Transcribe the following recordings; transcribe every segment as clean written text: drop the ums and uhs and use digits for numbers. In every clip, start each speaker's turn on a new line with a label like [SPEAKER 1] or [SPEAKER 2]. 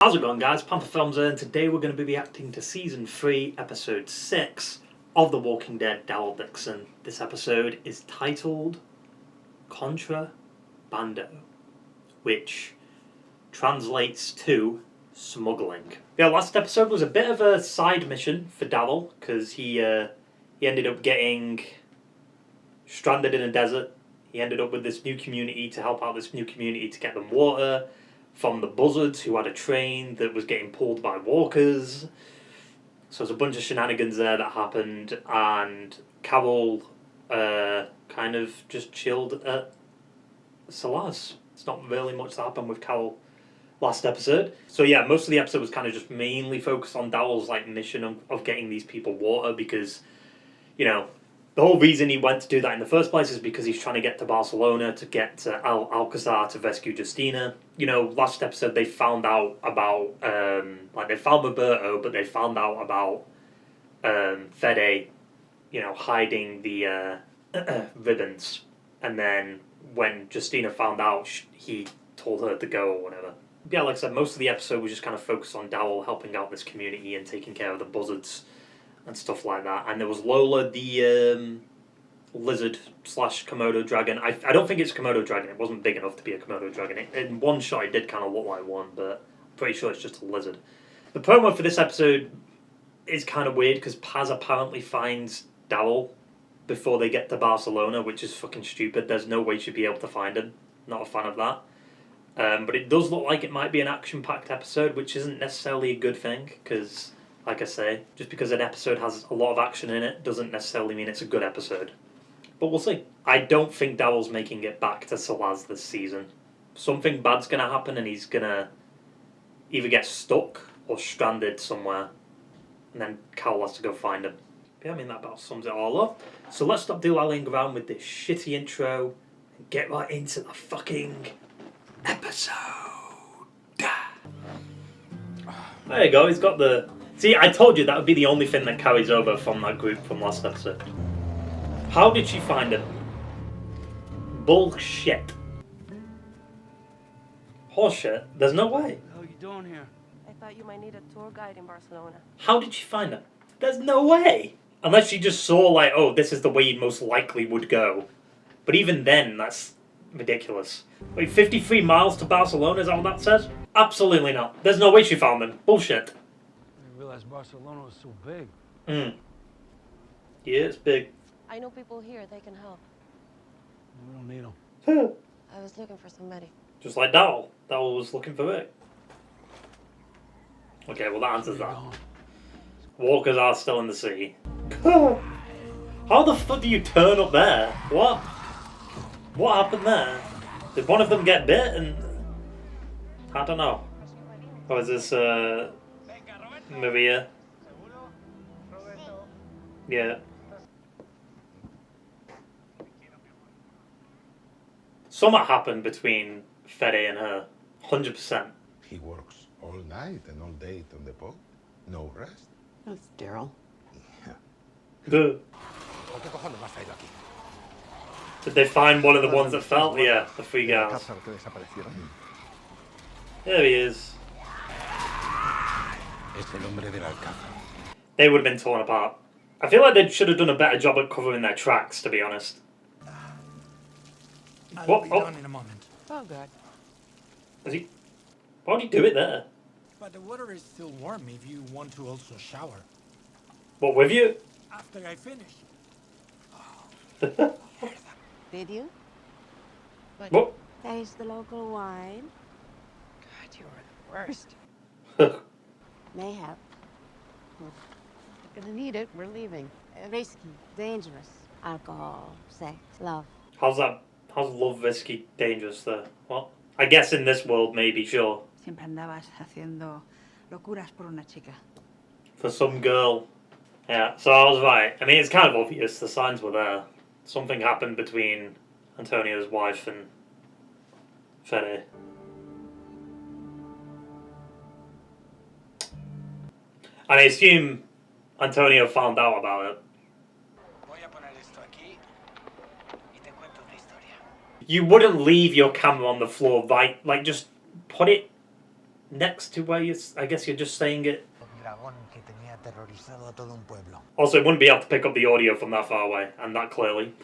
[SPEAKER 1] How's it going, guys? Panther Films here, and today we're going to be reacting to Season 3, Episode 6 of The Walking Dead, Daryl Dixon. This episode is titled Contrabando, which translates to smuggling. Yeah, last episode was a bit of a side mission for Daryl, because he ended up getting stranded in a desert. He ended up with this new community to help out this new community to get them water from the buzzards who had a train that was getting pulled by walkers. So there's a bunch of shenanigans there that happened, and Carol kind of just chilled at Solaz. It's not really much that happened with Carol last episode. So yeah, most of the episode was kind of just mainly focused on Daryl's mission of getting these people water, because, you know, the whole reason he went to do that in the first place is because he's trying to get to Barcelona to get to Alcazar to rescue Justina. You know, last episode they found out about, they found Roberto, but they found out about Fede, you know, hiding the ribbons. And then when Justina found out, he told her to go or whatever. Yeah, like I said, most of the episode was just kind of focused on Daryl helping out this community and taking care of the buzzards and stuff like that. And there was Lola, the lizard / Komodo dragon. I don't think it's a Komodo dragon. It wasn't big enough to be a Komodo dragon. In one shot it did kind of look like one, but I'm pretty sure it's just a lizard. The promo for this episode is kind of weird because Paz apparently finds Daryl before they get to Barcelona, which is fucking stupid. There's no way she'd be able to find him. Not a fan of that. But it does look like it might be an action-packed episode, which isn't necessarily a good thing, because, like I say, just because an episode has a lot of action in it doesn't necessarily mean it's a good episode. But we'll see. I don't think Daryl's making it back to Solaz this season. Something bad's going to happen and he's going to either get stuck or stranded somewhere. And then Carol has to go find him. Yeah, I mean, that about sums it all up. So let's stop dilly-dallying around with this shitty intro and get right into the fucking episode. There you go, he's got the... See, I told you that would be the only thing that carries over from that group from last episode. How did she find him? Bullshit. Horseshit? There's no way.
[SPEAKER 2] What are you doing here?
[SPEAKER 3] I thought you might need a tour guide in Barcelona.
[SPEAKER 1] How did she find him? There's no way. Unless she just saw, like, oh, this is the way you most likely would go. But even then, that's ridiculous. Wait, 53 miles to Barcelona, is that what that says? Absolutely not. There's no way she found him. Bullshit.
[SPEAKER 2] I didn't realize Barcelona was so big.
[SPEAKER 1] Yeah, it's big.
[SPEAKER 3] I know people here, they can help.
[SPEAKER 2] We don't need them.
[SPEAKER 3] I was looking for somebody.
[SPEAKER 1] Just like Daryl. Daryl was looking for it. Okay, well that answers that. Walkers are still in the sea. How the fuck do you turn up there? What? What happened there? Did one of them get bit and... I don't know. Or is this Maria? Yeah. Something happened between Fede and her. 100%.
[SPEAKER 4] He works all night and all day on the boat. No rest.
[SPEAKER 5] That's Daryl.
[SPEAKER 4] Yeah.
[SPEAKER 1] Did they find one of the ones that fell? Yeah, the three guys. There he is. They would have been torn apart. I feel like they should have done a better job at covering their tracks, to be honest.
[SPEAKER 2] I'll be done in a moment.
[SPEAKER 5] Oh, God.
[SPEAKER 1] Is he? Why would he do it there?
[SPEAKER 2] But the water is still warm if you want to also shower.
[SPEAKER 1] What, with you?
[SPEAKER 2] After I finish.
[SPEAKER 5] Did you?
[SPEAKER 1] What?
[SPEAKER 5] Taste the local wine? God, you are the worst. Mayhap. We're gonna need it. We're leaving. Risky, dangerous. Alcohol, sex, love.
[SPEAKER 1] How's love risky, dangerous there? What? I guess in this world, maybe, sure.
[SPEAKER 6] Siempre andabas haciendo locuras por una chica.
[SPEAKER 1] For some girl. Yeah, so I was right. I mean, it's kind of obvious. The signs were there. Something happened between Antonio's wife and Fede. And I assume Antonio found out about it. You wouldn't leave your camera on the floor, right? Like, just put it next to where I guess you're just saying it. Also, it wouldn't be able to pick up the audio from that far away, and that clearly.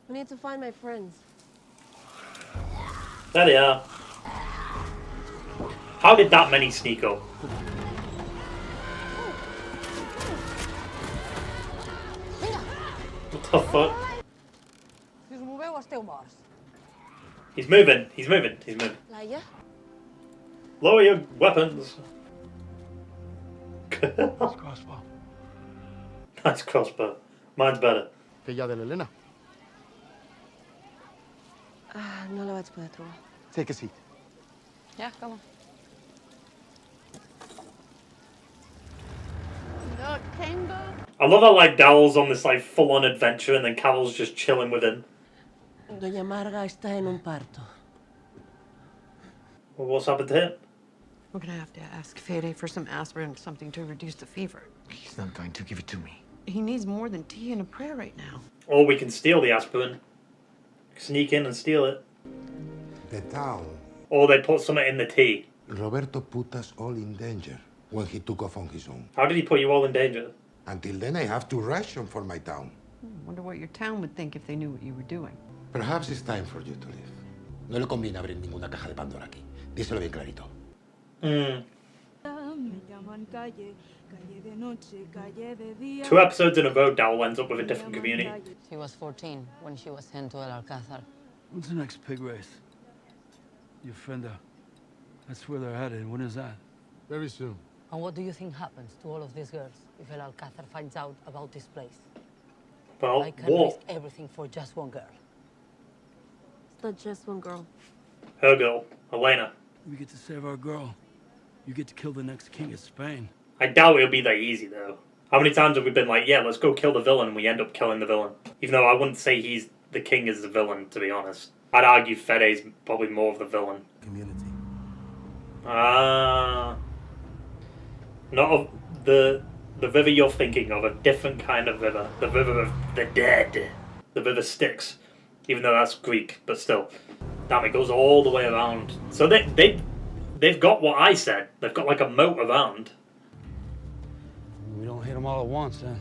[SPEAKER 3] We need to find my friends.
[SPEAKER 1] There they are. How did that many sneak up? What the fuck? He's moving.
[SPEAKER 3] Laia?
[SPEAKER 1] Lower your weapons.
[SPEAKER 7] Crossbow.
[SPEAKER 1] Nice crossbow. Mine's better.
[SPEAKER 7] ¿Qué ya de la Elena?
[SPEAKER 3] No lo vaig poder trobar.
[SPEAKER 7] Take a seat.
[SPEAKER 3] Yeah, come on.
[SPEAKER 1] I love how like Daryl's on this like full-on adventure and then Carol's just chilling with him.
[SPEAKER 3] Doña Marga está en un parto.
[SPEAKER 1] Well, what's happened to him?
[SPEAKER 8] We're gonna have to ask Fede for some aspirin or something to reduce the fever.
[SPEAKER 7] He's not going to give it to me.
[SPEAKER 8] He needs more than tea and a prayer right now.
[SPEAKER 1] Or we can steal the aspirin. Sneak in and steal it.
[SPEAKER 4] The town.
[SPEAKER 1] Or they put something in the tea.
[SPEAKER 4] Roberto put us all in danger when he took off on his own.
[SPEAKER 1] How did he put you all in danger?
[SPEAKER 4] Until then, I have to ration for my town.
[SPEAKER 8] Wonder what your town would think if they knew what you were doing.
[SPEAKER 4] Perhaps it's time for you to leave. No le conviene abrir ninguna caja de Pandora aquí. Díselo bien clarito.
[SPEAKER 1] Two episodes in a row, Daryl ends up with a different community.
[SPEAKER 9] She was 14 when she was sent to El Alcázar.
[SPEAKER 2] When's the next pig race? Your friend, that's where they're headed. When is that?
[SPEAKER 7] Very soon.
[SPEAKER 9] And what do you think happens to all of these girls if El Alcázar finds out about this place?
[SPEAKER 1] Well,
[SPEAKER 9] I can
[SPEAKER 1] war.
[SPEAKER 9] risk everything for just one girl.
[SPEAKER 3] It's not just one girl.
[SPEAKER 1] Her girl, Elena.
[SPEAKER 2] We get to save our girl. You get to kill the next king of Spain.
[SPEAKER 1] I doubt it'll be that easy, though. How many times have we been like, yeah, let's go kill the villain, and we end up killing the villain? Even though I wouldn't say the king is the villain, to be honest. I'd argue Fede's probably more of the villain.
[SPEAKER 2] Community.
[SPEAKER 1] Not of the river you're thinking of, a different kind of river. The river of the dead. The river Styx. Even though that's Greek, but still. Damn, it goes all the way around. So they've got what I said. They've got like a moat around.
[SPEAKER 2] We don't hit them all at once, huh?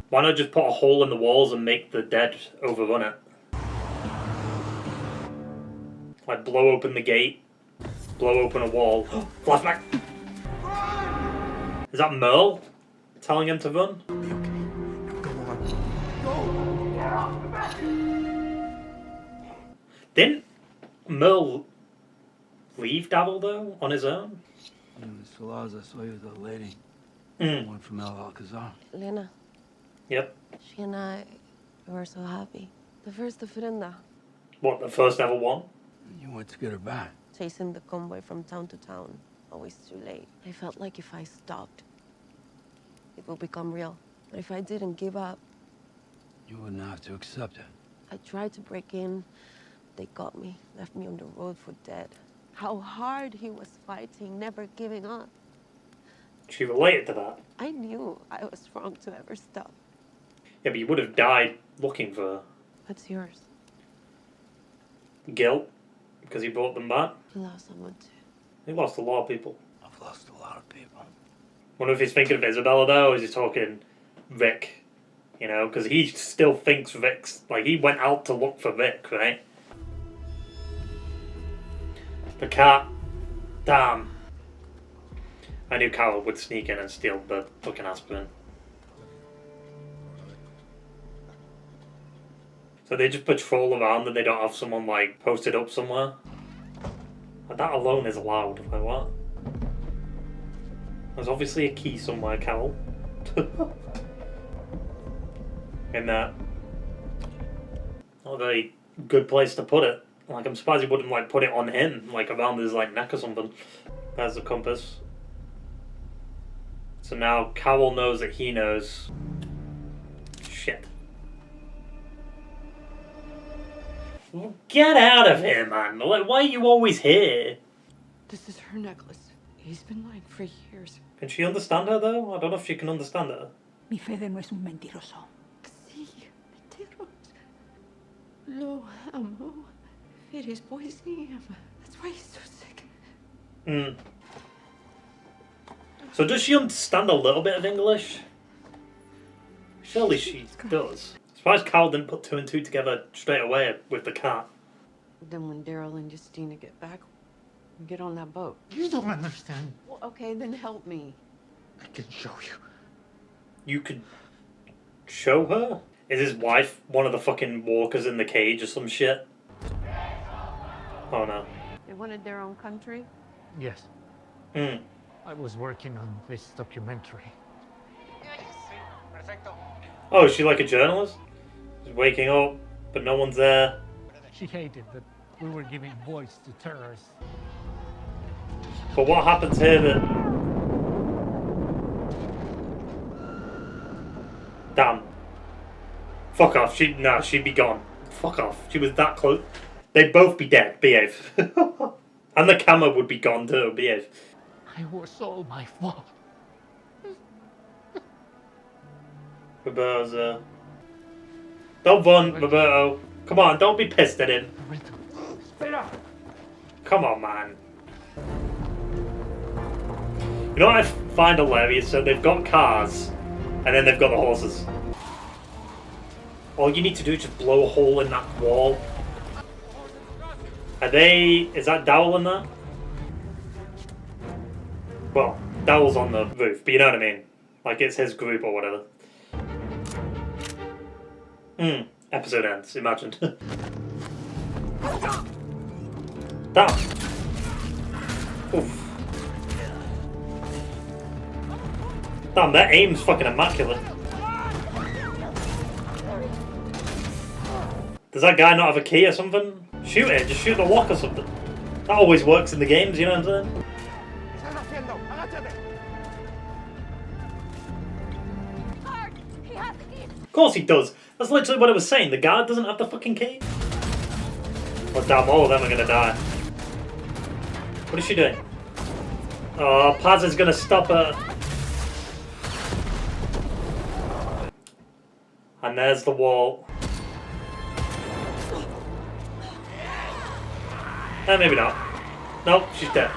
[SPEAKER 1] Why not just put a hole in the walls and make the dead overrun it? Like blow open the gate, blow open a wall. Flashback! Is that Merle telling him to run?
[SPEAKER 7] Be okay. Now go on.
[SPEAKER 1] Didn't Merle leave Daryl though on his own?
[SPEAKER 2] Solaz, I saw you with the lady. One from El Alcázar.
[SPEAKER 3] Lena,
[SPEAKER 1] Yep.
[SPEAKER 3] she and I were so happy. The first ofrenda.
[SPEAKER 1] What, the first ever one?
[SPEAKER 2] You went to get her back.
[SPEAKER 3] Chasing the convoy from town to town. Always too late. I felt like if I stopped, it would become real. But if I didn't give up,
[SPEAKER 2] You wouldn't have to accept it.
[SPEAKER 3] I tried to break in. They got me, left me on the road for dead. How hard he was fighting, never giving up.
[SPEAKER 1] She related to that.
[SPEAKER 3] I knew I was wrong to ever stop.
[SPEAKER 1] Yeah, but you would have died looking for her.
[SPEAKER 3] What's yours?
[SPEAKER 1] Guilt, because he brought them back.
[SPEAKER 3] You lost someone too.
[SPEAKER 1] He lost a lot of people.
[SPEAKER 2] I've lost a lot of people.
[SPEAKER 1] Wonder if he's thinking of Isabella though, or is he talking Rick? You know, because he still thinks Rick's... Like, he went out to look for Rick, right? The cat. Damn. I knew Carol would sneak in and steal the fucking aspirin. So they just patrol around and they don't have someone, like, posted up somewhere? And that alone is allowed. Like, what? There's obviously a key somewhere, Carol. In that. Not a very good place to put it. Like, I'm surprised he wouldn't, like, put it on him, like, around his, like, neck or something. There's the compass. So now Carol knows that he knows. Shit. Get out of here, man. Like, why are you always here?
[SPEAKER 8] This is her necklace. He's been lying for years.
[SPEAKER 1] Can she understand her, though? I don't know if she can understand her.
[SPEAKER 6] Mi Fede no es un mentiroso.
[SPEAKER 8] Sí, mentiros. Lo amo. It is poisoning him. That's why he's so sick.
[SPEAKER 1] Mm. So does she understand a little bit of English? Surely she does. Surprised Carl didn't put 2 and 2 together straight away with the cat.
[SPEAKER 8] Then when Daryl and Justina get back, we get on that boat.
[SPEAKER 7] You don't understand.
[SPEAKER 8] Well, okay, then help me.
[SPEAKER 7] I can show you.
[SPEAKER 1] You could show her? Is his wife one of the fucking walkers in the cage or some shit? Oh no.
[SPEAKER 8] They wanted their own country?
[SPEAKER 10] Yes.
[SPEAKER 1] Hmm.
[SPEAKER 10] I was working on this documentary.
[SPEAKER 1] Oh, is she like a journalist? She's waking up, but no one's there.
[SPEAKER 10] She hated that we were giving voice to terrorists.
[SPEAKER 1] But what happens here that... Damn. Fuck off. She'd be gone. Fuck off. She was that close. They'd both be dead. Behave. And the camera would be gone too. Behave.
[SPEAKER 10] It was all my fault.
[SPEAKER 1] Roberto's Don't run, Roberto. Come on, don't be pissed at him. Come on, man. You know what I find hilarious? So they've got cars, and then they've got the horses. All you need to do is just blow a hole in that wall. Are they... Is that Daryl in that? Well, Daryl's on the roof, but you know what I mean. Like, it's his group or whatever. Episode ends, imagine. Damn. Oof. Damn, that aim's fucking immaculate. Does that guy not have a key or something? Shoot it, just shoot the lock or something. That always works in the games, you know what I'm saying? Of course he does. That's literally what I was saying. The guard doesn't have the fucking key. Oh damn, all of them are gonna die. What is she doing? Oh, Paz is gonna stop her. And there's the wall. Maybe not. Nope, she's dead.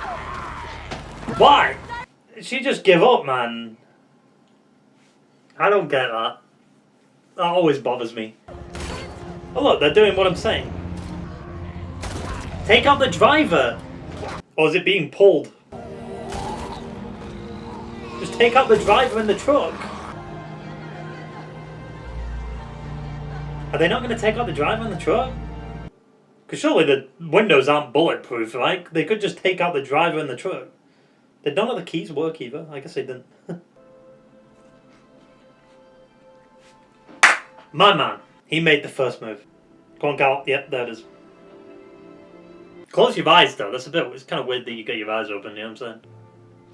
[SPEAKER 1] Why? She just give up, man. I don't get that. That always bothers me. Oh look, they're doing what I'm saying. Take out the driver! Or is it being pulled? Just take out the driver in the truck. Are they not going to take out the driver in the truck? Because surely the windows aren't bulletproof, right? They could just take out the driver in the truck. Did none of the keys work either? I guess they didn't. My man. He made the first move. Go on, Cal. Yep, there it is. Close your eyes, though. That's a bit... It's kind of weird that you get your eyes open, you know what I'm saying?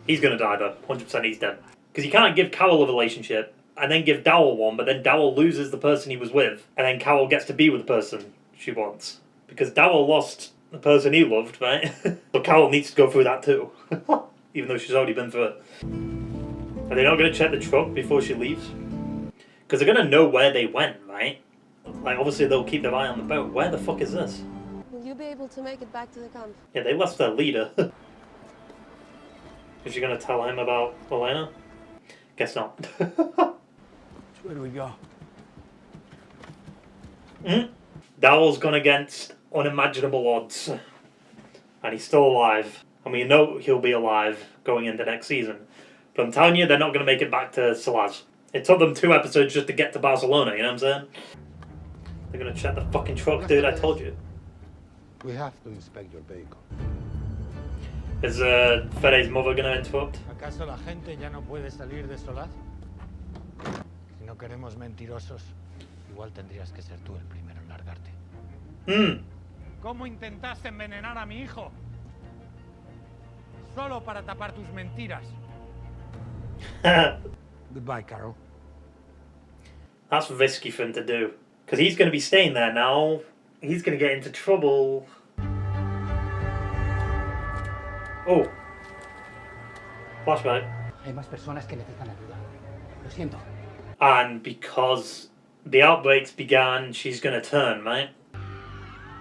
[SPEAKER 1] He's going to die, though. 100% he's dead. Because you can't give Carol a relationship and then give Daryl one, but then Daryl loses the person he was with, and then Carol gets to be with the person she wants. Because Daryl lost the person he loved, right? But Carol needs to go through that too. Even though she's already been through it. Are they not going to check the truck before she leaves? Because they're going to know where they went, right? Like, obviously they'll keep their eye on the boat. Where the fuck is this?
[SPEAKER 3] Will you be able to make it back to the camp?
[SPEAKER 1] Yeah, they lost their leader. Is she going to tell him about Elena? Guess not.
[SPEAKER 2] Where do we go?
[SPEAKER 1] Daryl's gone against unimaginable odds. And he's still alive. And we know he'll be alive going into next season. But I'm telling you, they're not going to make it back to Solaz. It took them 2 episodes just to get to Barcelona, you know what I'm saying? They're going to check the fucking truck, dude, I told you.
[SPEAKER 4] We have to inspect your vehicle.
[SPEAKER 1] Is Fede's mother going to interrupt?
[SPEAKER 10] ¿Acaso la gente ya no puede salir de Solaz? Si no queremos mentirosos, igual tendrías que ser tú el primero en largarte. ¿Cómo intentaste envenenar a mi hijo? Solo para tapar tus mentiras.
[SPEAKER 2] Goodbye, Carol.
[SPEAKER 1] That's risky for him to do. Because he's going to be staying there now. He's going to get into trouble. Oh. Flashback.
[SPEAKER 11] Hay más personas que necesitan ayuda. Lo siento.
[SPEAKER 1] And because the outbreaks began, she's going to turn, right?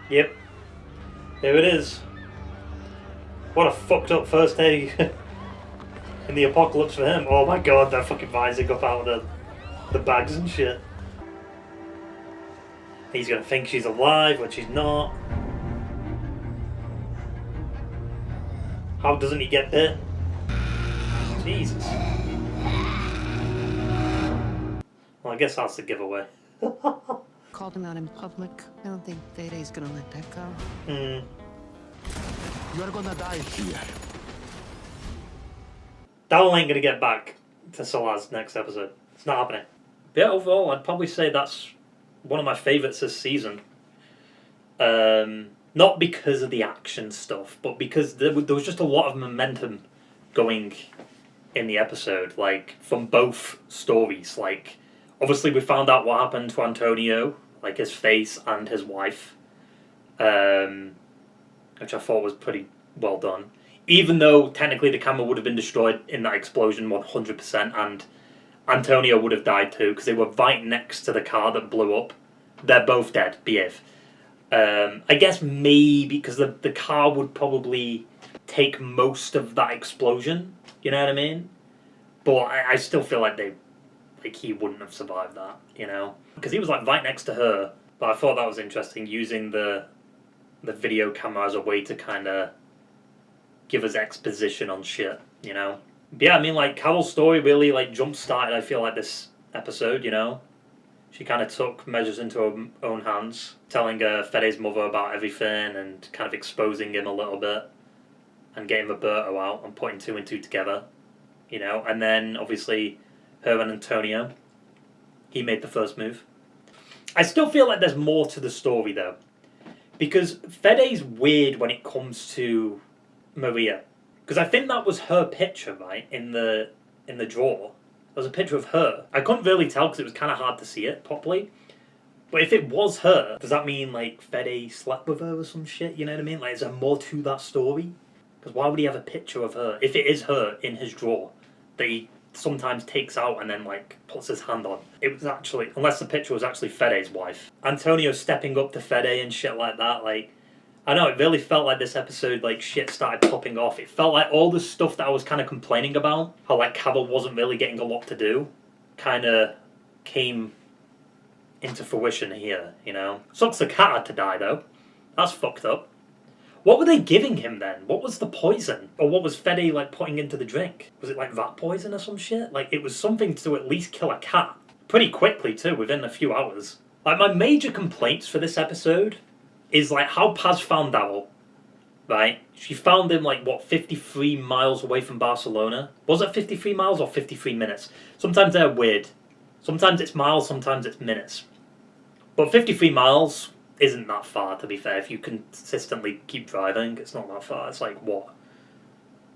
[SPEAKER 1] Yep. There it is. What a fucked up first day in the apocalypse for him. Oh my god, they're fucking rising up out of the bags and shit. He's gonna think she's alive when she's not. How doesn't he get bit? Jesus. Well, I guess that's the giveaway.
[SPEAKER 8] Called him out in public. I don't think Fede's gonna let that go.
[SPEAKER 4] You're gonna die here.
[SPEAKER 1] Daryl ain't gonna get back to Solaz next episode. It's not happening. But yeah, overall, I'd probably say that's one of my favourites this season. Not because of the action stuff, but because there was just a lot of momentum going in the episode, like, from both stories. Like, obviously we found out what happened to Antonio, like his face and his wife, which I thought was pretty well done. Even though technically the camera would have been destroyed in that explosion 100%, and Antonio would have died too, because they were right next to the car that blew up. They're both dead, behave. I guess maybe because the car would probably take most of that explosion, you know what I mean? But I still feel like he wouldn't have survived that, you know? Because he was like right next to her, but I thought that was interesting, using the video camera as a way to kind of give us exposition on shit, you know? But yeah, I mean, like, Carol's story really, like, jump-started, I feel like, this episode, you know? She kind of took measures into her own hands, telling Fede's mother about everything and kind of exposing him a little bit and getting Roberto out and putting two and two together, you know? And then, obviously, her and Antonio, he made the first move. I still feel like there's more to the story, though, because Fede's weird when it comes to Maria, because I think that was her picture, right, in the drawer. There was a picture of her. I couldn't really tell because it was kind of hard to see it properly. But if it was her, does that mean, like, Fede slept with her or some shit? You know what I mean? Like, is there more to that story? Because why would he have a picture of her, if it is her, in his drawer, that he sometimes takes out and then, like, puts his hand on? It was actually, unless the picture was actually Fede's wife. Antonio stepping up to Fede and shit like that, like, I know, it really felt like this episode, like, shit started popping off. It felt like all the stuff that I was kind of complaining about, how, like, Carol wasn't really getting a lot to do, kind of came into fruition here, you know? Sucks the cat had to die, though. That's fucked up. What were they giving him, then? What was the poison? Or what was Fede, like, putting into the drink? Was it, like, rat poison or some shit? Like, it was something to at least kill a cat. Pretty quickly, too, within a few hours. Like, my major complaints for this episode is, like, how Paz found Daryl, right? She found him, like, what, 53 miles away from Barcelona? Was it 53 miles or 53 minutes? Sometimes they're weird. Sometimes it's miles, sometimes it's minutes. But 53 miles isn't that far, to be fair. If you consistently keep driving, it's not that far. It's like, what?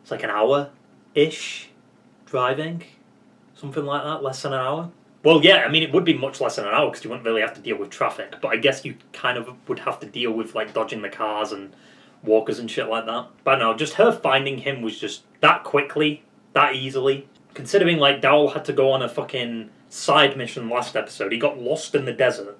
[SPEAKER 1] It's like an hour-ish driving? Something like that, less than an hour? Well, yeah, I mean, it would be much less than an hour because you wouldn't really have to deal with traffic. But I guess you kind of would have to deal with, like, dodging the cars and walkers and shit like that. But no, just her finding him was just that quickly, that easily. Considering, like, Daryl had to go on a fucking side mission last episode. He got lost in the desert.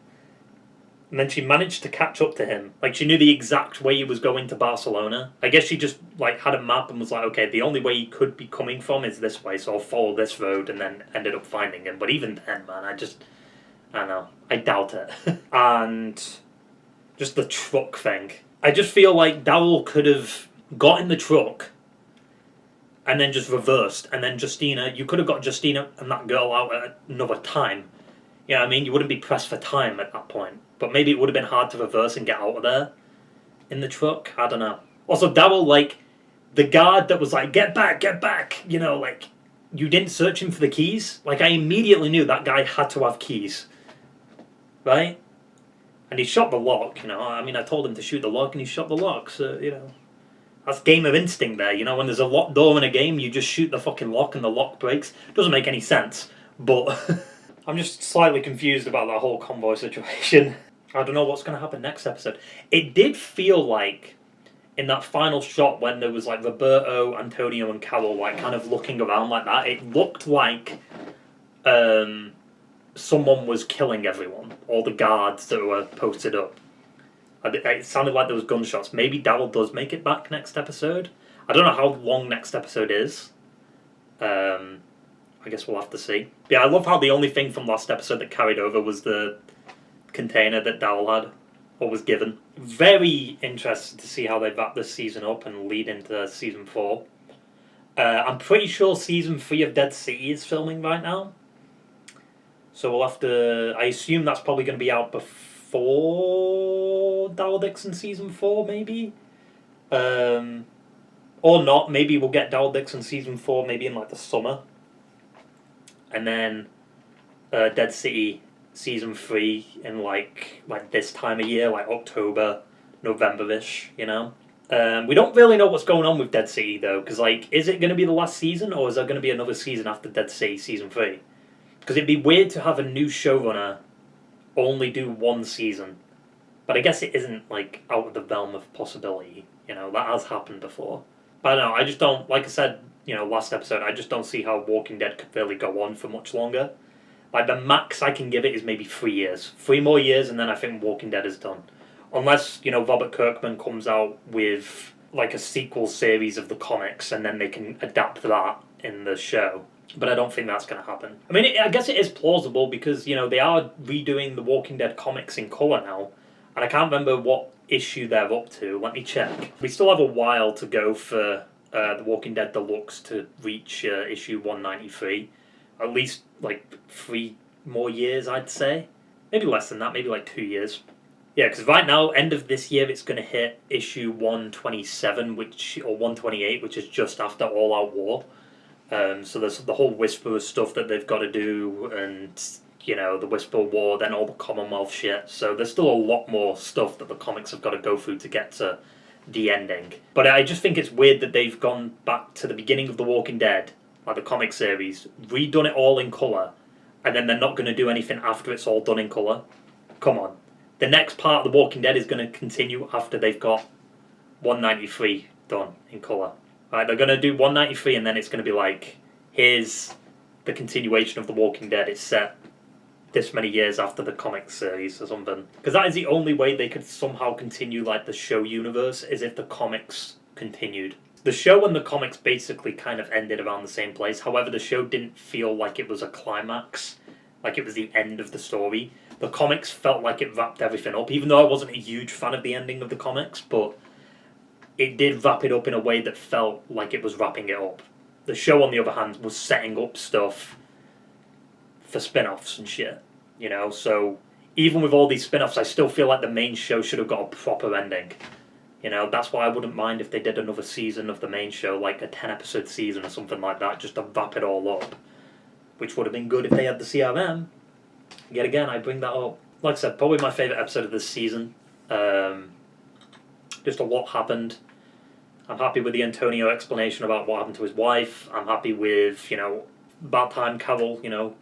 [SPEAKER 1] And then she managed to catch up to him. Like, she knew the exact way he was going to Barcelona. I guess she just, like, had a map and was like, okay, the only way he could be coming from is this way, so I'll follow this road, and then ended up finding him. But even then, man, I don't know. I doubt it. And just the truck thing. I just feel like Daryl could have got in the truck and then just reversed. And then Justina, you could have got Justina and that girl out at another time. You know what I mean? You wouldn't be pressed for time at that point. But maybe it would have been hard to reverse and get out of there in the truck. I don't know. Also, Daryl, like, the guard that was like, get back, you know, like, you didn't search him for the keys. Like, I immediately knew that guy had to have keys. Right? And he shot the lock, you know. I mean, I told him to shoot the lock and he shot the lock. So, you know, that's game of instinct there. You know, when there's a locked door in a game, you just shoot the fucking lock and the lock breaks. Doesn't make any sense. But I'm just slightly confused about that whole convoy situation. I don't know what's going to happen next episode. It did feel like, in that final shot when there was, like, Roberto, Antonio, and Carol, like, kind of looking around like that, it looked like someone was killing everyone. All the guards that were posted up. It sounded like there was gunshots. Maybe Daryl does make it back next episode. I don't know how long next episode is. I guess we'll have to see. Yeah, I love how the only thing from last episode that carried over was the container that Daryl had, or was given. Very interested to see how they wrap this season up and lead into season 4. I'm pretty sure season 3 of Dead City is filming right now. So we'll have to... I assume that's probably going to be out before Daryl Dixon season 4, maybe? Or not. Maybe we'll get Daryl Dixon season 4 maybe in like the summer. And then Dead City season 3 in like this time of year, like October, November-ish, you know? We don't really know what's going on with Dead City though, because like, is it going to be the last season, or is there going to be another season after Dead City season 3? Because it'd be weird to have a new showrunner only do one season. But I guess it isn't like out of the realm of possibility, you know, that has happened before. But I don't know, I just don't, like I said, you know, last episode, I just don't see how Walking Dead could really go on for much longer. Like, the max I can give it is maybe 3 years. 3 more years, and then I think Walking Dead is done. Unless, you know, Robert Kirkman comes out with, like, a sequel series of the comics, and then they can adapt that in the show. But I don't think that's going to happen. I mean, I guess it is plausible, because, you know, they are redoing the Walking Dead comics in colour now. And I can't remember what issue they're up to. Let me check. We still have a while to go for The Walking Dead Deluxe to reach issue 193. At least, like, 3 more years, I'd say. Maybe less than that, maybe like 2 years. Yeah, because right now, end of this year, it's going to hit issue 127, or 128, which is just after All Out War. So there's the whole Whisperer stuff that they've got to do, and, you know, the Whisperer War, then all the Commonwealth shit. So there's still a lot more stuff that the comics have got to go through to get to the ending. But I just think it's weird that they've gone back to the beginning of The Walking Dead, like the comic series, redone it all in colour, and then they're not going to do anything after it's all done in colour. Come on. The next part of The Walking Dead is going to continue after they've got 193 done in colour. Right, they're going to do 193, and then it's going to be like, here's the continuation of The Walking Dead. It's set this many years after the comic series or something. Because that is the only way they could somehow continue like the show universe, is if the comics continued. The show and the comics basically kind of ended around the same place. However, the show didn't feel like it was a climax, like it was the end of the story. The comics felt like it wrapped everything up, even though I wasn't a huge fan of the ending of the comics, but it did wrap it up in a way that felt like it was wrapping it up. The show, on the other hand, was setting up stuff for spin-offs and shit, you know? So even with all these spin-offs, I still feel like the main show should have got a proper ending. You know, that's why I wouldn't mind if they did another season of the main show, like a 10-episode season or something like that, just to wrap it all up. Which would have been good if they had the CRM. Yet again, I bring that up. Like I said, probably my favourite episode of this season. Just a lot happened. I'm happy with the Antonio explanation about what happened to his wife. I'm happy with, you know, about time Carol, you know,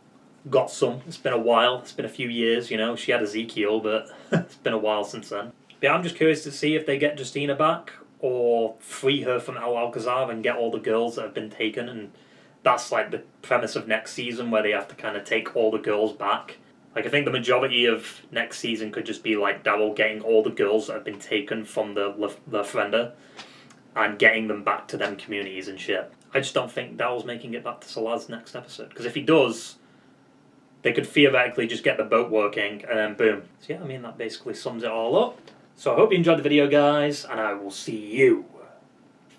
[SPEAKER 1] got some. It's been a while. It's been a few years, you know. She had Ezekiel, but it's been a while since then. But yeah, I'm just curious to see if they get Justina back or free her from Alcazar and get all the girls that have been taken. And that's like the premise of next season, where they have to kind of take all the girls back. Like, I think the majority of next season could just be like Daryl getting all the girls that have been taken from the Friender and getting them back to them communities and shit. I just don't think Daryl's making it back to Solaz next episode. Because if he does, they could theoretically just get the boat working and then boom. So yeah, I mean, that basically sums it all up. So I hope you enjoyed the video, guys, and I will see you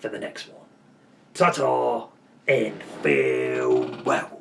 [SPEAKER 1] for the next one. Ta-ta and farewell.